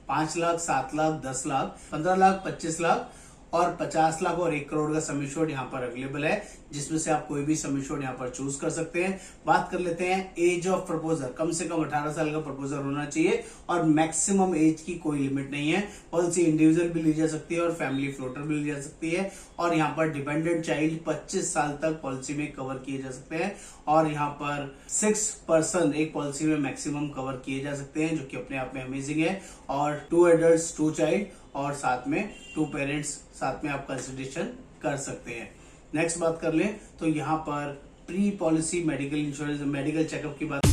5 लाख, 7 लाख, 10 लाख, 15 लाख, 25 लाख और 50 लाख और 1 करोड़ का सम एश्योर्ड यहाँ पर अवेलेबल है, जिसमें से आप कोई भी सम एश्योर्ड यहाँ पर चूज कर सकते हैं। बात कर लेते हैं एज ऑफ प्रपोजर। कम से कम 18 साल का प्रपोजर होना चाहिए और मैक्सिमम एज की कोई लिमिट नहीं है। पॉलिसी इंडिविजुअल भी ली जा सकती है और फैमिली फ्लोटर भी ली जा सकती है। और यहाँ पर डिपेंडेंट चाइल्ड 25 साल तक पॉलिसी में कवर किए जा सकते हैं और यहाँ पर 6 पर्सन एक पॉलिसी में मैक्सिमम कवर किए जा सकते हैं, जो कि अपने आप में अमेजिंग है। और 2 एडल्ट 2 चाइल्ड और साथ में 2 पेरेंट्स साथ में आप कंसिडरेशन कर सकते हैं। नेक्स्ट बात कर लें तो यहाँ पर pre policy medical insurance, medical checkup की बात।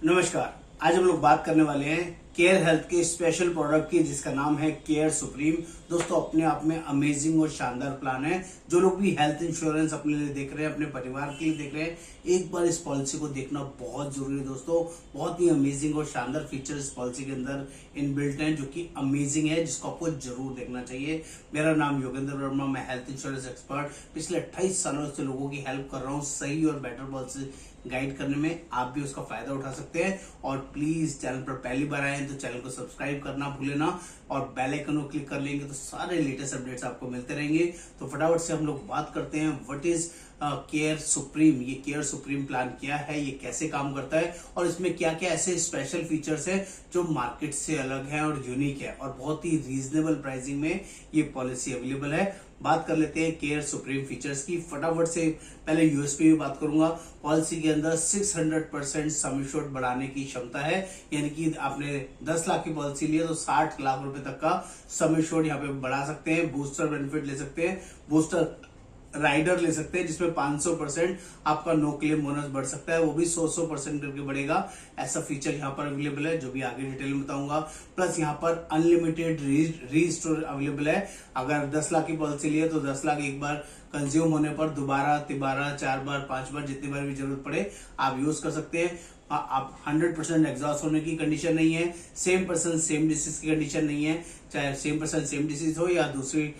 नमस्कार, आज हम लोग बात करने वाले हैं केयर हेल्थ के स्पेशल प्रोडक्ट की, जिसका नाम है केयर सुप्रीम। दोस्तों, अपने आप में अमेजिंग और शानदार प्लान है। जो लोग भी हेल्थ इंश्योरेंस अपने लिए देख रहे हैं, अपने परिवार के लिए देख रहे हैं, एक बार इस पॉलिसी को देखना बहुत जरूरी है। दोस्तों, बहुत ही अमेजिंग और शानदार फीचर इस पॉलिसी के अंदर इनबिल्ट हैं, जो कि अमेजिंग है, जिसको आपको जरूर देखना चाहिए। मेरा नाम योगेंद्र वर्मा, मैं हेल्थ इंश्योरेंस एक्सपर्ट। पिछले 28 सालों से लोगों की हेल्प कर रहा हूँ सही और बेटर पॉलिसी गाइड करने में। आप भी उसका फायदा उठा सकते हैं। और प्लीज चैनल पर पहली बार आए तो चैनल को सब्सक्राइब करना भूले ना, और बेल आइकन को क्लिक कर लेंगे तो सारे लेटेस्ट अपडेट्स आपको मिलते रहेंगे। तो फटाफट से हम लोग बात करते हैं व्हाट इज केयर सुप्रीम। ये केयर सुप्रीम प्लान क्या है, ये कैसे काम करता है और इसमें क्या क्या ऐसे स्पेशल फीचर्स हैं जो मार्केट से अलग है और यूनिक है, और बहुत ही रीजनेबल प्राइसिंग में ये पॉलिसी अवेलेबल है। बात कर लेते हैं केयर सुप्रीम फीचर्स की फटाफट से। पहले यूएसपी में बात करूंगा। पॉलिसी के अंदर 600% सम एश्योर्ड बढ़ाने की क्षमता है, यानी कि आपने 10 लाख की पॉलिसी ली है तो 60 लाख रुपए तक का सम एश्योर्ड यहाँ पे बढ़ा सकते हैं। बूस्टर बेनिफिट ले सकते हैं, बूस्टर राइडर ले सकते हैं, जिसमें 500% आपका नो क्लेम बोनस बढ़ सकता है, वो भी 100% करके बढ़ेगा। ऐसा फीचर यहाँ पर अवेलेबल है, जो भी आगे डिटेल में बताऊंगा। प्लस यहाँ पर अनलिमिटेड रीस्टोर अवेलेबल है। अगर 10 लाख की पॉलिसी ली है तो 10 लाख एक बार कंज्यूम होने पर दोबारा, तिबारा, 4 बार, 5 बार, जितनी बार भी जरूरत पड़े आप यूज कर सकते हैं। आप 100% एग्जॉस्ट होने की कंडीशन नहीं है, सेम पर्सन सेम डिसीज की कंडीशन नहीं है। चाहे सेम पर्सन सेम डिसीज हो या दूसरी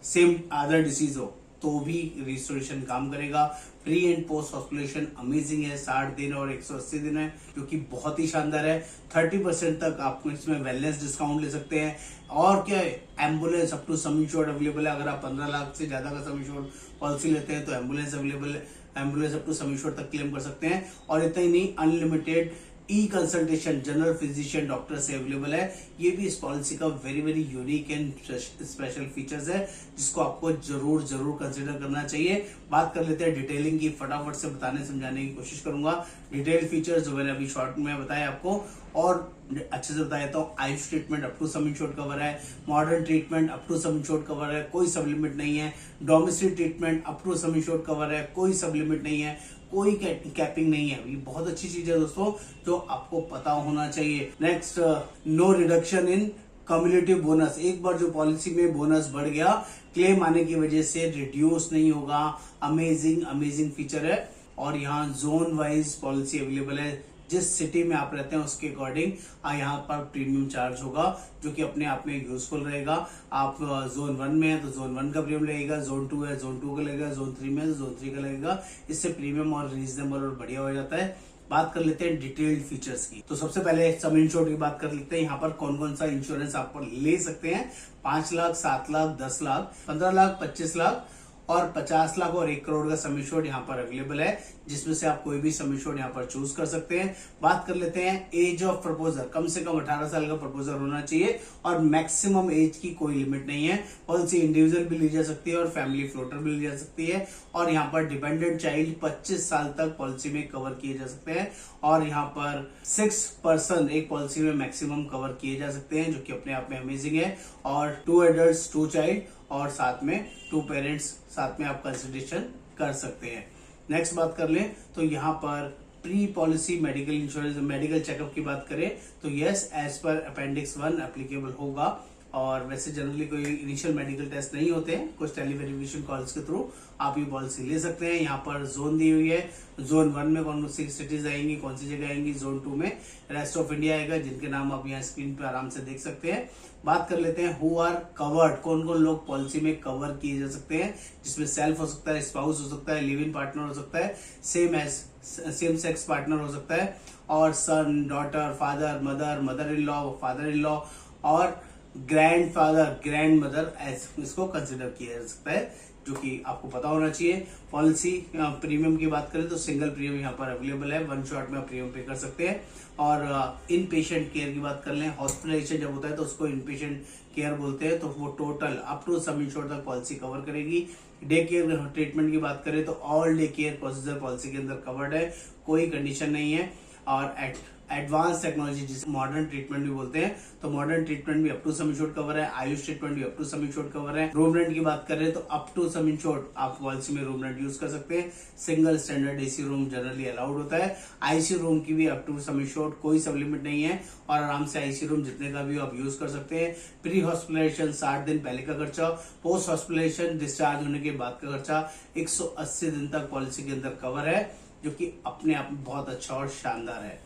सेम अदर डिसीज हो तो भी रिस्टोरेशन काम करेगा। प्री एंड पोस्ट हॉस्पिटलेशन अमेजिंग है, 60 दिन और 180 दिन है, जो कि बहुत ही शानदार है। 30% तक आप इसमें वेलनेस डिस्काउंट ले सकते हैं। और क्या है, ambulance up to sum assured available है। अगर आप 15 लाख से ज्यादा का सम एश्योर्ड पॉलिसी लेते हैं तो एम्बुलेंस अवेलेबल है, ambulance up to sum assured तक क्लेम कर सकते हैं। और इतना ही नहीं, unlimited e consultation general physician doctor से अवेलेबल है। ये भी इस पॉलिसी का very very unique and special features है, जिसको आपको जरूर जरूर कंसिडर करना चाहिए। बात कर लेते हैं डिटेलिंग की, फटाफट से बताने समझाने की कोशिश करूंगा। डिटेल फीचर्स जो मैंने अभी शॉर्ट में बताया आपको, और अच्छे से बताया तो Ayush treatment up to sum assured cover है, modern treatment up to sum assured cover है, कोई सब लिमिट नहीं है। Domestic treatment up to sum assured cover है, कोई सब लिमिट नहीं है, कोई कैपिंग नहीं है। ये बहुत अच्छी चीज है दोस्तों, जो आपको पता होना चाहिए। Next, no reduction in cumulative bonus. एक बार जो पॉलिसी में बोनस बढ़ गया, क्लेम आने की वजह से रिड्यूस नहीं होगा। अमेजिंग अमेजिंग फीचर है। और यहाँ जोन वाइज पॉलिसी अवेलेबल है, जिस सिटी में आप रहते हैं उसके अकॉर्डिंग यहाँ पर प्रीमियम चार्ज होगा, जो कि अपने आप में यूजफुल रहेगा। आप जोन 1 में है तो जोन 1 का प्रीमियम लगेगा, जोन 2 है जोन 2 का लगेगा, जोन 3 में है तो जोन 3 का लगेगा। इससे प्रीमियम और रीजनेबल और बढ़िया हो जाता है। बात कर लेते हैं डिटेल्ड फीचर्स की। तो सबसे पहले सम इंश्योर्ड की बात कर लेते हैं। यहाँ पर कौन कौन सा इंश्योरेंस आप ले सकते हैं। 5 लाख, 7 लाख, 10 लाख, 15 लाख, 25 लाख और 50 लाख और 1 करोड़ का सम एश्योर्ड यहाँ पर अवेलेबल है, जिसमें से आप कोई भी सम एश्योर्ड यहाँ पर चूज कर सकते हैं। बात कर लेते हैं एज ऑफ प्रपोजर। कम से कम 18 साल का प्रपोजर होना चाहिए और मैक्सिमम एज की कोई लिमिट नहीं है। पॉलिसी इंडिविजुअल भी ली जा सकती है और फैमिली फ्लोटर भी ली जा सकती है। और यहाँ पर डिपेंडेंट चाइल्ड 25 साल तक पॉलिसी में कवर किए जा सकते हैं। और यहाँ पर 6 पर्सन एक पॉलिसी में मैक्सिमम कवर किए जा सकते हैं, जो कि अपने आप में अमेजिंग है। और 2 एडल्ट 2 चाइल्ड और साथ में 2 पेरेंट्स साथ में आप कंसिडरेशन कर सकते हैं। नेक्स्ट बात कर लें तो यहाँ पर pre policy medical insurance, medical checkup की बात करें तो यस, एज पर अपेंडिक्स 1 एप्लीकेबल होगा। और वैसे जनरली कोई इनिशियल मेडिकल टेस्ट नहीं होते हैं, कुछ टेली वेरिफिकेशन कॉल्स के थ्रू आप ये पॉलिसी ले सकते हैं। यहाँ पर जोन दी हुई है, जोन 1 में कौन सी सिटीज आएंगी, कौन सी जगह आएंगी, जोन 2 में रेस्ट ऑफ इंडिया आएगा, जिनके नाम आप यहाँ स्क्रीन पे आराम से देख सकते हैं। बात कर लेते हैं हु आर कवर्ड, कौन कौन लोग पॉलिसी में कवर किए जा सकते हैं, जिसमें सेल्फ हो सकता है, स्पाउस हो सकता है, लिव इन पार्टनर हो सकता है, सेम सेक्स पार्टनर हो सकता है, और son, daughter, father, mother, mother in law, father in law, और ग्रैंडफादर, ग्रैंड मदर इसको कंसिडर किया जा सकता है, जो कि आपको पता होना चाहिए। पॉलिसी प्रीमियम की बात करें तो सिंगल प्रीमियम यहाँ पर अवेलेबल है, 1 शॉट में आप प्रीमियम पे कर सकते हैं। और इन पेशेंट केयर की बात कर लें, हॉस्पिटलाइजेशन जब होता है तो उसको इन पेशेंट केयर बोलते हैं, तो वो total up to sum insure तक पॉलिसी कवर करेगी। डे केयर ट्रीटमेंट की बात करें तो all day care procedure policy के अंदर कवर्ड है, कोई कंडीशन नहीं है। और एडवांस टेक्नोलॉजी जिसे मॉडर्न ट्रीटमेंट भी बोलते हैं, तो मॉडर्न ट्रीटमेंट भी up to sum insured cover है, आयुष ट्रीटमेंट भी up to sum insured cover है। रूम रेंट की बात कर रहे हैं तो अप टू सम इंश्योर्ड आप पॉलिसी में रूम रेंट यूज कर सकते हैं। Single standard AC room generally allowed होता है। आईसी रूम की भी अप टू सम इंश्योर्ड, कोई सब लिमिट नहीं है, और आराम से आईसी रूम जितने का भी आप यूज कर सकते हैं। प्री हॉस्पिटलाइजेशन 60 दिन पहले का खर्चा, पोस्ट हॉस्पिटलाइजेशन डिस्चार्ज होने के बाद का खर्चा 180 दिन तक पॉलिसी के अंदर कवर है, जो कि अपने आप में बहुत अच्छा और शानदार है।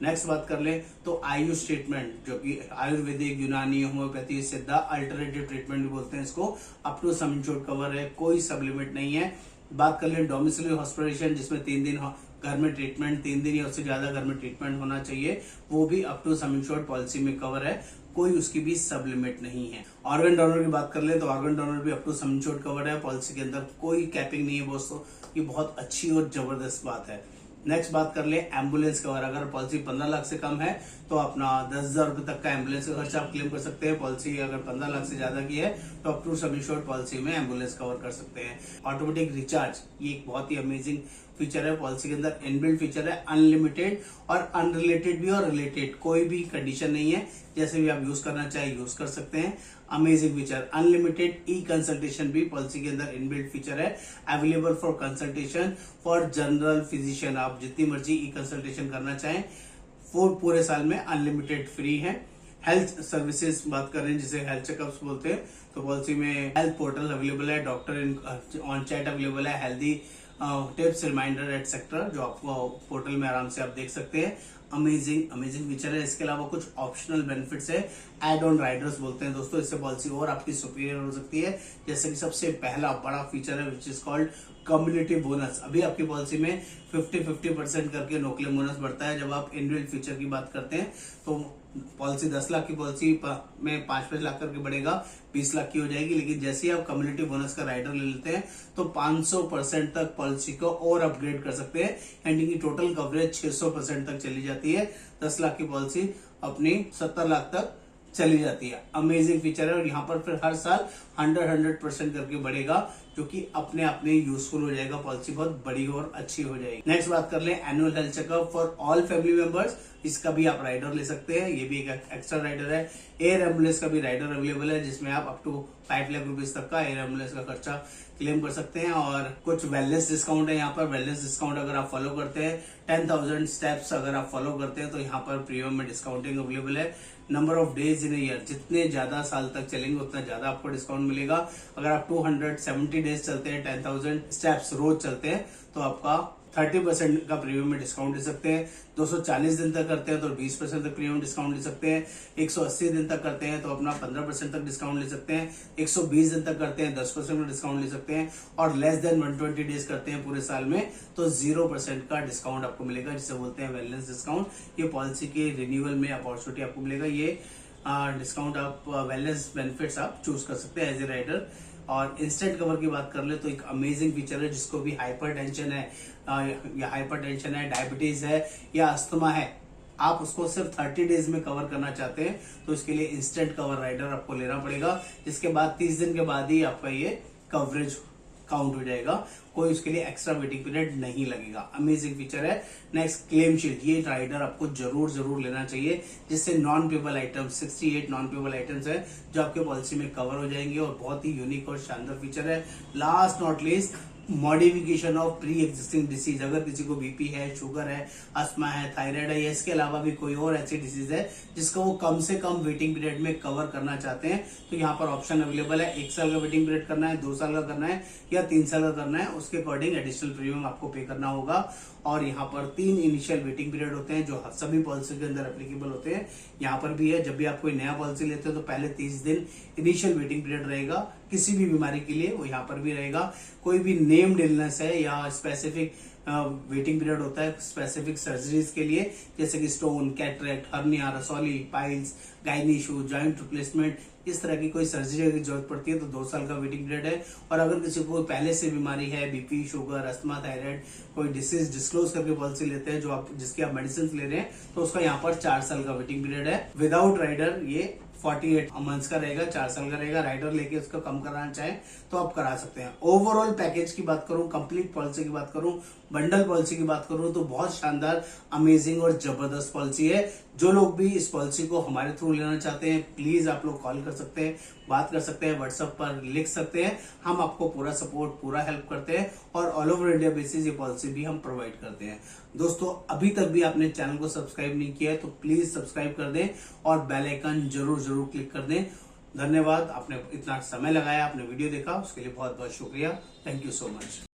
नेक्स्ट बात कर ले तो आयुष ट्रीटमेंट, जो कि आयुर्वेदिक, यूनानी, होम्योपैथी, सिद्धा, अल्टरनेटिव ट्रीटमेंट भी बोलते हैं इसको, up to sum insured cover है, कोई सब लिमिट नहीं है। बात कर ले डोमिसिलरी हॉस्पिटलाइजेशन, जिसमें 3 दिन घर में ट्रीटमेंट, 3 दिन या उससे ज्यादा घर में ट्रीटमेंट होना चाहिए, वो भी up to sum insured policy में कवर है, कोई उसकी भी सब लिमिट नहीं है। ऑर्गन डोनर की बात कर ले तो ऑर्गन डोनर भी up to sum insured cover है, पॉलिसी के अंदर कोई कैपिंग नहीं है दोस्तों, ये बहुत अच्छी और जबरदस्त बात है। नेक्स्ट बात कर ले एम्बुलेंस कवर, अगर पॉलिसी 15 लाख से कम है तो अपना 10,000 रुपए तक का एम्बुलेंस का खर्चा आप क्लेम कर सकते हैं। पॉलिसी अगर 15 लाख से ज्यादा की है तो up to sum insured policy में एम्बुलेंस कवर कर सकते हैं। ऑटोमेटिक रिचार्ज, ये एक बहुत ही अमेजिंग फीचर है पॉलिसी के अंदर, इनबिल्ट फीचर है, अनलिमिटेड और अनरिलेटेड भी और रिलेटेड, कोई भी कंडीशन नहीं है, जैसे भी आप यूज करना चाहे यूज कर सकते हैं। Amazing feature, unlimited e consultation भी पॉलिसी के अंदर इनबिल्ट फीचर है, available for consultation for general physician, आप जितनी मर्जी ई कंसल्टेशन करना चाहें, पूरे साल में अनलिमिटेड फ्री है। हेल्थ सर्विसेज बात कर रहे हैं जिसे हेल्थ चेकअप्स बोलते हैं, तो पॉलिसी में हेल्थ पोर्टल अवेलेबल है, डॉक्टर ऑन चैट अवेलेबल है, हेल्दी टिप्स, रिमाइंडर एटसेट्रा, जो आपको पोर्टल में आराम से आप देख सकते हैं। अमेजिंग फीचर है। इसके अलावा कुछ ऑप्शनल बेनिफिट्स है, एड ऑन राइडर्स बोलते हैं दोस्तों, इससे पॉलिसी और आपकी सुपीरियर हो सकती है। जैसे कि सबसे पहला बड़ा फीचर है which is called community bonus. अभी आपकी पॉलिसी में 50% करके नो क्लेम बोनस बढ़ता है। जब आप इनबिल्ट फीचर की बात करते हैं तो पॉलिसी 10 लाख की पॉलिसी में 5-5 लाख करके बढ़ेगा, 20 लाख की हो जाएगी। लेकिन जैसे ही आप कम्युनिटी बोनस का राइडर ले लेते हैं तो 500% तक पॉलिसी को और अपग्रेड कर सकते हैं, यानी कि टोटल कवरेज 600% तक चली जाती है। 10 लाख की पॉलिसी अपनी 70 लाख तक चली जाती है। अमेजिंग फीचर है, और यहाँ पर फिर हर साल 100% करके बढ़ेगा, जो कि अपने आप में यूजफुल हो जाएगा, पॉलिसी बहुत बड़ी और अच्छी हो जाएगी। नेक्स्ट बात कर ले annual health checkup for all family members, इसका भी आप राइडर ले सकते हैं, ये भी एक एक्स्ट्रा राइडर है। एयर एम्बुलेंस का भी राइडर अवेलेबल है, जिसमें आप अप टू 5 लाख रुपीज तक का एयर एम्बुलेंस का खर्चा क्लेम कर सकते हैं। और कुछ वेलनेस डिस्काउंट है यहाँ पर, वेलनेस डिस्काउंट अगर आप फॉलो करते हैं, 10,000 स्टेप्स अगर आप फॉलो करते हैं तो यहाँ पर प्रीमियम में डिस्काउंटिंग अवेलेबल है। Number of days in year, जितने ज्यादा साल तक चलेंगे उतना ज्यादा आपको डिस्काउंट मिलेगा। अगर आप 270 डेज चलते हैं, 10,000 स्टेप्स रोज चलते हैं, तो आपका 30% का प्रीमियम में डिस्काउंट ले सकते हैं। 240 दिन तक करते हैं तो 20% तक प्रीमियम डिस्काउंट ले सकते हैं। 180 दिन तक करते हैं तो अपना 15% तक डिस्काउंट ले सकते हैं। 120 दिन तक करते हैं 10% का डिस्काउंट ले सकते हैं। और लेस देन 120 डेज करते हैं पूरे साल में तो 0% का डिस्काउंट आपको मिलेगा, जिसे बोलते हैं वेलनेस डिस्काउंट। ये पॉलिसी के रिन्यूअल में अपॉर्चुनिटी आपको मिलेगा, ये डिस्काउंट आप वेलनेस बेनिफिट्स आप चूज कर सकते हैं एज ए राइडर। और इंस्टेंट कवर की बात कर ले तो एक अमेजिंग फीचर है, जिसको भी हाइपरटेंशन है या हाइपरटेंशन है, डायबिटीज है या अस्थमा है, आप उसको सिर्फ 30 डेज में कवर करना चाहते हैं तो इसके लिए इंस्टेंट कवर राइडर आपको लेना पड़ेगा, जिसके बाद 30 दिन के बाद ही आपका ये कवरेज काउंट हो जाएगा, कोई उसके लिए एक्स्ट्रा वेटिंग पीरियड नहीं लगेगा। अमेजिंग फीचर है। नेक्स्ट क्लेम शीट, ये राइडर आपको जरूर लेना चाहिए, जिससे non payable items 68 non payable items है जो आपके पॉलिसी में कवर हो जाएंगे और बहुत ही यूनिक और शानदार फीचर है। Last not least modification of pre existing disease. अगर किसी को बीपी है, शुगर है, अस्थमा है, थायराइड है, या इसके अलावा भी कोई और ऐसी डिसीज है जिसका वो कम से कम वेटिंग पीरियड में कवर करना चाहते हैं, तो यहाँ पर ऑप्शन अवेलेबल है। 1 साल का वेटिंग पीरियड करना है, 2 साल का करना है या 3 साल का करना है, उसके अकॉर्डिंग एडिशनल प्रीमियम आपको पे करना होगा। और यहाँ पर 3 इनिशियल वेटिंग पीरियड होते हैं जो सभी पॉलिसी के अंदर एप्लीकेबल होते हैं। यहाँ पर भी है, जब भी आप कोई नया पॉलिसी लेते हो तो पहले 30 दिन इनिशियल वेटिंग पीरियड रहेगा किसी भी बीमारी के लिए, वो यहाँ पर भी रहेगा। कोई भी नेम्ड इलनेस है या स्पेसिफिक वेटिंग पीरियड होता है स्पेसिफिक सर्जरीज के लिए, जैसे कि स्टोन, कैटरेक्ट, हर्निया, रसौली, piles, gynae issue, joint replacement, इस तरह की कोई सर्जरी की जरूरत पड़ती है तो 2 साल का वेटिंग पीरियड है। और अगर किसी को पहले से बीमारी है, बीपी, शुगर, अस्थमा, थायराइड, कोई डिसीज डिस्क्लोज करके पॉलिसी लेते हैं जो आप जिसकी आप मेडिसिन ले रहे हैं, तो उसका यहाँ पर 4 साल का वेटिंग पीरियड है। विदाउट राइडर ये 48 मंथ्स का रहेगा, 4 साल का रहेगा। राइडर लेके उसका कम कराना चाहें तो आप करा सकते हैं। ओवरऑल पैकेज की बात करूं, कंप्लीट पॉलिसी की बात करूं, बंडल पॉलिसी की बात करूं तो बहुत शानदार, अमेजिंग और जबरदस्त पॉलिसी है। जो लोग भी इस पॉलिसी को हमारे थ्रू लेना चाहते हैं, प्लीज आप लोग कॉल कर सकते हैं, बात कर सकते हैं, व्हाट्सएप पर लिख सकते हैं। हम आपको पूरा सपोर्ट, पूरा हेल्प करते हैं और ऑल ओवर इंडिया बेसिस ये पॉलिसी भी हम प्रोवाइड करते हैं। दोस्तों, अभी तक भी आपने चैनल को सब्सक्राइब नहीं किया है तो प्लीज सब्सक्राइब कर दें और बेल आइकन जरूर क्लिक कर दें। धन्यवाद, आपने इतना समय लगाया, आपने वीडियो देखा, उसके लिए बहुत बहुत शुक्रिया। Thank you so much.